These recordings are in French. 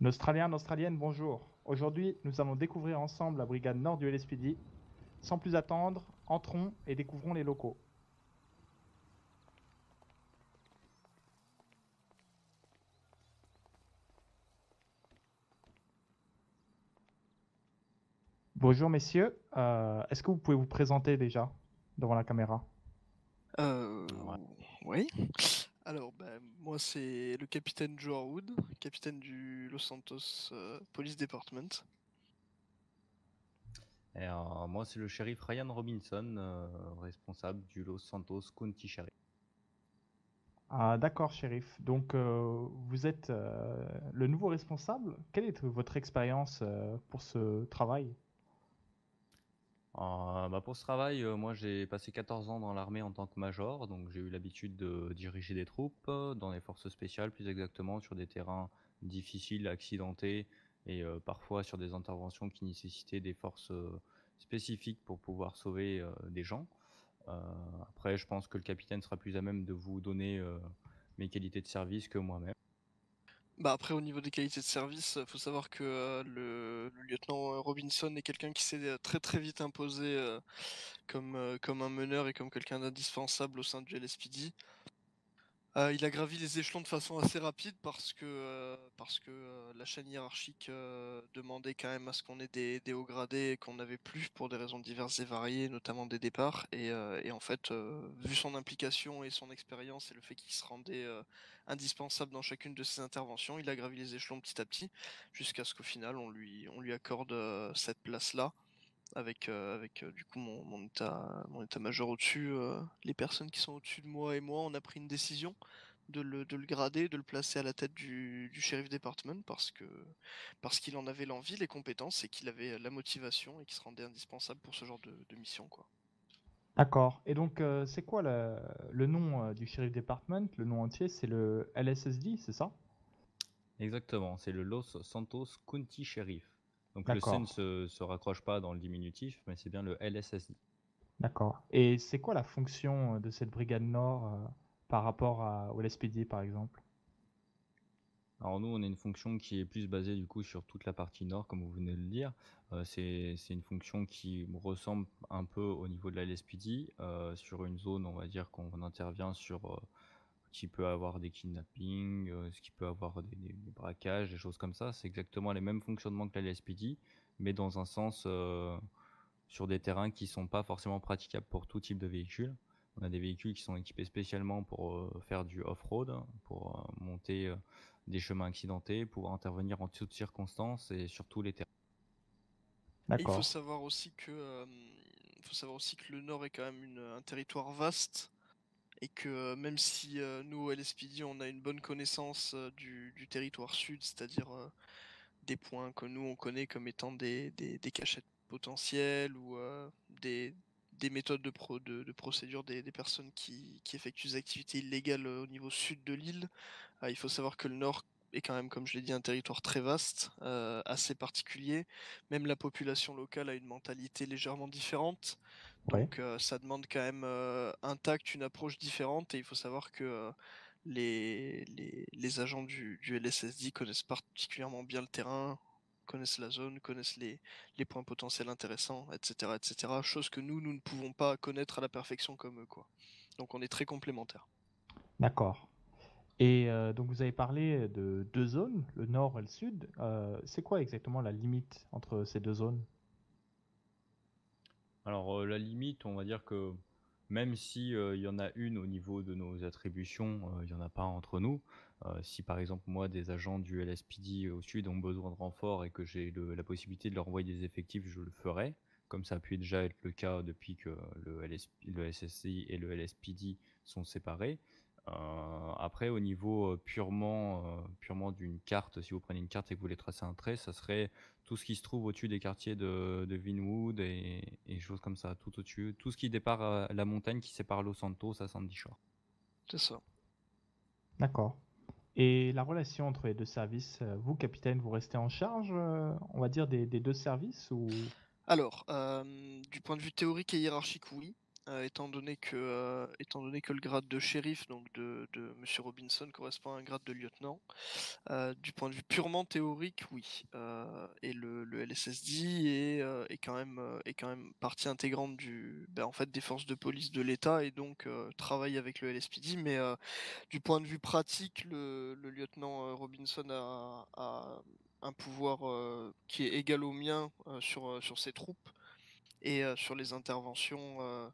Australien, Australienne, bonjour. Aujourd'hui, nous allons découvrir ensemble la brigade nord du LSPD. Sans plus attendre, entrons et découvrons les locaux. Bonjour messieurs, est-ce que vous pouvez vous présenter déjà devant la caméra? Euh, Ouais. oui. Alors, moi, c'est le capitaine Joe Harwood, capitaine du Los Santos Police Department. Et, moi, c'est le shérif Ryan Robinson, responsable du Los Santos County Sheriff. Ah, d'accord, shérif. Donc, vous êtes le nouveau responsable. Quelle est votre expérience pour ce travail? Pour ce travail, moi, j'ai passé 14 ans dans l'armée en tant que major, donc j'ai eu l'habitude de diriger des troupes dans les forces spéciales, plus exactement sur des terrains difficiles, accidentés et parfois sur des interventions qui nécessitaient des forces spécifiques pour pouvoir sauver des gens. Heu, Après, je pense que le capitaine sera plus à même de vous donner mes qualités de service que moi-même. Bah après, au niveau des qualités de service, faut savoir que le lieutenant Robinson est quelqu'un qui s'est très très vite imposé comme un meneur et comme quelqu'un d'indispensable au sein du LSPD. Il a gravi les échelons de façon assez rapide parce que la chaîne hiérarchique demandait quand même à ce qu'on ait des hauts gradés et qu'on n'avait plus pour des raisons diverses et variées, notamment des départs. Et en fait, vu son implication et son expérience et le fait qu'il se rendait indispensable dans chacune de ses interventions, il a gravi les échelons petit à petit jusqu'à ce qu'au final on lui accorde cette place-là avec du coup mon état-major au-dessus, les personnes qui sont au-dessus de moi et moi, on a pris une décision de le grader, de le placer à la tête du sheriff department parce qu'il en avait l'envie, les compétences et qu'il avait la motivation et qu'il se rendait indispensable pour ce genre de mission, quoi. D'accord. Et donc, c'est quoi le nom du sheriff department? Le nom entier, c'est le LSSD, c'est ça? Exactement, c'est le Los Santos County Sheriff. Donc le C ne D'accord. se raccroche pas dans le diminutif, mais c'est bien le LSSI. D'accord. Et c'est quoi la fonction de cette brigade nord par rapport au LSPD, par exemple? Alors nous, on a une fonction qui est plus basée du coup sur toute la partie nord, comme vous venez de le dire. C'est une fonction qui me ressemble un peu au niveau de la LSPD, sur une zone, on va dire qu'on intervient sur, qui peut avoir des kidnappings, ce qui peut avoir des braquages, des choses comme ça. C'est exactement les mêmes fonctionnements que la LSPD, mais dans un sens, sur des terrains qui sont pas forcément praticables pour tout type de véhicule. On a des véhicules qui sont équipés spécialement pour, faire du off-road, pour, monter, des chemins accidentés, pouvoir intervenir en toutes circonstances et sur tous les terrains. Et il faut D'accord. savoir aussi que le Nord est quand même un territoire vaste et que même si nous, au LSPD, on a une bonne connaissance du territoire sud, c'est-à-dire des points que nous on connaît comme étant des cachettes potentielles ou des méthodes de procédure des personnes qui effectuent des activités illégales au niveau sud de l'île. Il faut savoir que le nord est quand même, comme je l'ai dit, un territoire très vaste, assez particulier. Même la population locale a une mentalité légèrement différente. Oui. Donc ça demande quand même un tact, une approche différente. Et il faut savoir que les agents du LSSD connaissent particulièrement bien le terrain, connaissent la zone, connaissent les points potentiels intéressants, etc., etc. Chose que nous ne pouvons pas connaître à la perfection comme eux, quoi. Donc on est très complémentaires. D'accord. Et donc, vous avez parlé de deux zones, le nord et le sud. C'est quoi exactement la limite entre ces deux zones? Alors, la limite, on va dire que même si, il y en a une au niveau de nos attributions, il y en a pas entre nous. Si par exemple, moi, des agents du LSPD au sud ont besoin de renfort et que j'ai la possibilité de leur envoyer des effectifs, je le ferai, comme ça a pu déjà être le cas depuis que le SSI et le LSPD sont séparés. Après au niveau, purement d'une carte, si vous prenez une carte et que vous voulez tracer un trait, ça serait tout ce qui se trouve au-dessus des quartiers de Vinwood et choses comme ça, tout au-dessus, tout ce qui dépare, la montagne qui sépare Los Santos à Sandy Shore. C'est ça. D'accord. Et la relation entre les deux services, vous, capitaine, vous restez en charge, on va dire, des deux services ou... Alors, du point de vue théorique et hiérarchique, oui. étant donné que le grade de shérif, donc de Monsieur Robinson, correspond à un grade de lieutenant. Du point de vue purement théorique, oui. Et le LSSD est quand même partie intégrante en fait, des forces de police de l'État et donc travaille avec le LSPD. Mais du point de vue pratique, le lieutenant Robinson a un pouvoir qui est égal au mien sur ses troupes et sur les interventions.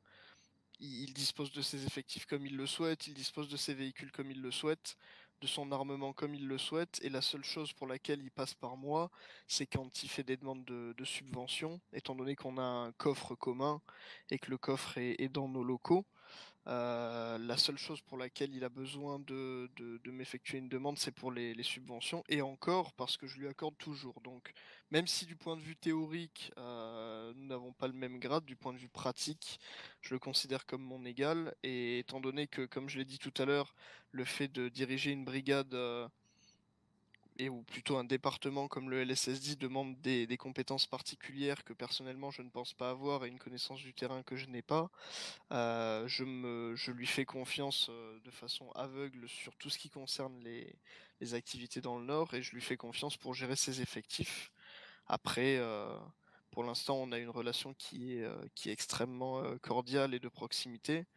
Il dispose de ses effectifs comme il le souhaite, il dispose de ses véhicules comme il le souhaite, de son armement comme il le souhaite, et la seule chose pour laquelle il passe par moi, c'est quand il fait des demandes de subventions, étant donné qu'on a un coffre commun et que le coffre est dans nos locaux. La seule chose pour laquelle il a besoin de m'effectuer une demande, c'est pour les subventions, et encore parce que je lui accorde toujours. Donc, même si du point de vue théorique, nous n'avons pas le même grade, du point de vue pratique, je le considère comme mon égal, et étant donné que, comme je l'ai dit tout à l'heure, le fait de diriger une brigade, ou plutôt un département comme le LSSD demande des compétences particulières que personnellement je ne pense pas avoir et une connaissance du terrain que je n'ai pas. Je lui fais confiance de façon aveugle sur tout ce qui concerne les activités dans le Nord et je lui fais confiance pour gérer ses effectifs. Après, pour l'instant, on a une relation qui est extrêmement cordiale et de proximité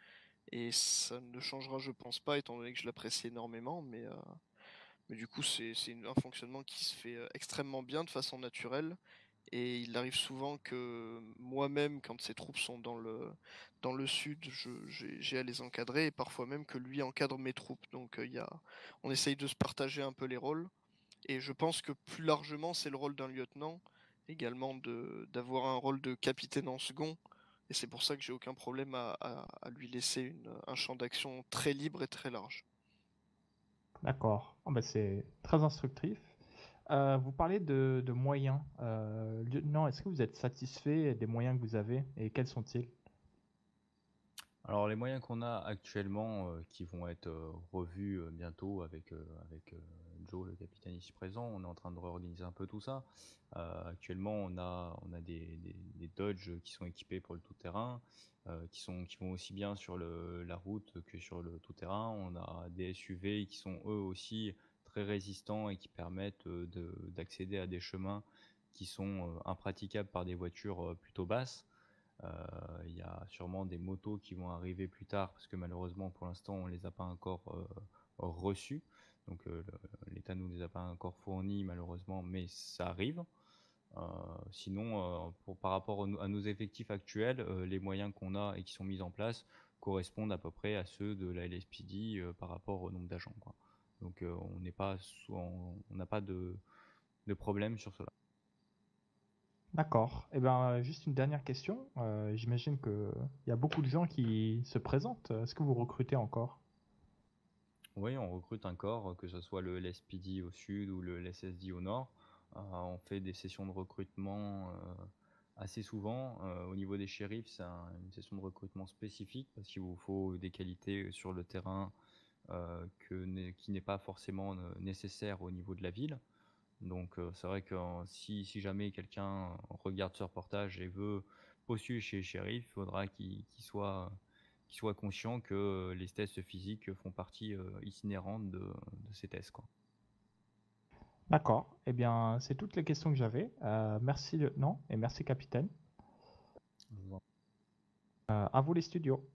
et ça ne changera, je pense pas, étant donné que je l'apprécie énormément. Mais du coup, c'est un fonctionnement qui se fait extrêmement bien de façon naturelle. Et il arrive souvent que moi-même, quand ses troupes sont dans le sud, j'ai à les encadrer, et parfois même que lui encadre mes troupes. Donc on essaye de se partager un peu les rôles. Et je pense que plus largement, c'est le rôle d'un lieutenant, également d'avoir un rôle de capitaine en second. Et c'est pour ça que j'ai aucun problème à lui laisser un champ d'action très libre et très large. D'accord. Ah bah, c'est très instructif. Vous parlez de moyens. Lieutenant, est-ce que vous êtes satisfait des moyens que vous avez et quels sont-ils? Alors les moyens qu'on a actuellement, qui vont être, revus, bientôt avec Joe, le capitaine ici présent, on est en train de réorganiser un peu tout ça. Actuellement, on a des Dodge qui sont équipés pour le tout-terrain, qui vont aussi bien sur la route que sur le tout-terrain. On a des SUV qui sont eux aussi très résistants et qui permettent, d'accéder à des chemins qui sont, impraticables par des voitures, plutôt basses. Il y a sûrement des motos qui vont arriver plus tard parce que malheureusement pour l'instant on les a pas encore reçues. Donc l'État nous les a pas encore fournis malheureusement, mais ça arrive. Sinon, par rapport à nos effectifs actuels, les moyens qu'on a et qui sont mis en place correspondent à peu près à ceux de la LSPD par rapport au nombre d'agents, quoi. Donc on n'a pas de problème sur cela. D'accord. Eh ben, juste une dernière question. J'imagine qu'il y a beaucoup de gens qui se présentent. Est-ce que vous recrutez encore? Oui, on recrute un corps, que ce soit le LSPD au sud ou le LSSD au nord. On fait des sessions de recrutement assez souvent. Au niveau des shérifs, c'est une session de recrutement spécifique parce qu'il vous faut des qualités sur le terrain qui n'est pas forcément nécessaire au niveau de la ville. Donc c'est vrai que si jamais quelqu'un regarde ce reportage et veut postuler chez shérif, il faudra qu'il soit conscient que les tests physiques font partie itinérante de ces tests, quoi. D'accord. Eh bien, c'est toutes les questions que j'avais. Merci lieutenant et merci capitaine. À vous les studios.